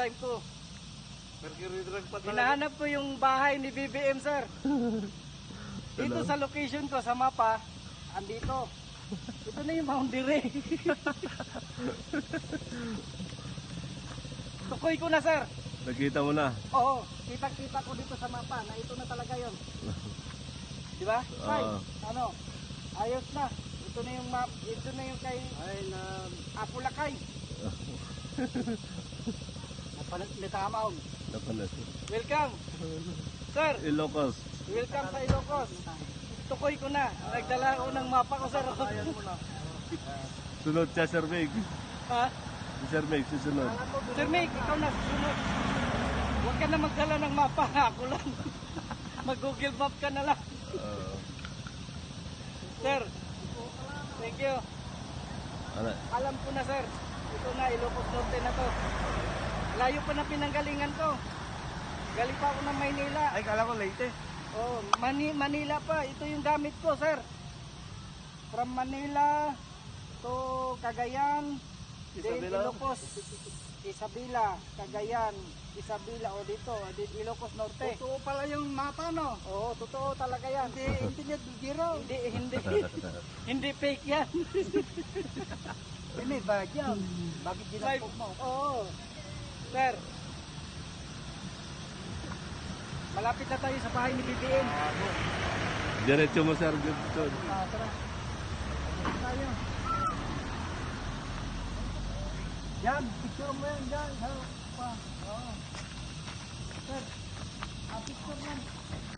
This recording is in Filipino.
time ko. Mercury drug pa talaga. Hinahanap ko yung bahay ni BBM, sir. Dito sa location ko, sa mapa, andito. Ito na yung boundary. Tukoy ko na, sir. Nakita mo na? Oo, kita-kita ko dito sa mapa na ito na talaga yun. Diba? Ay, ano? Ayos na. Ito na yung map, ito na yung kay Apulakay. Napanatamaw. Welcome. Sir. Ilocos. Welcome sa Ilocos. Tukoy ko na. Nagdala ko ng mapa ko, sir. Sunod siya, Sir Meg. Ha? Si Sir Meg, susunod. Sir Meg, ikaw na susunod. Huwag ka na magdala ng mapa. Ako lang. Mag-Google Map ka na lang. Sir, thank you. Alam ko na, sir. Ito na, Ilocos Norte na to. Layo pa na pinanggalingan ko. Galing pa ako ng Maynila. Ay, kala ko Leyte. Oh, Manila pa. Ito yung gamit ko, sir. From Manila to Cagayan, Isabela. Ilocos, Isabela, Cagayan, Isabela, o dito, Ilocos Norte. Totoo pala yung mapa, no? Oo, totoo talaga yan. Hindi niya biro. Hindi fake yan. May bayad yan. Bakit ginapog mo? Oo. Sir, malapit na tayo sa bahay ni BBM. Diretso mo, Sir. Diretso. Tara. Tayo. Yan, picture mo yan dyan. Sir, picture lang.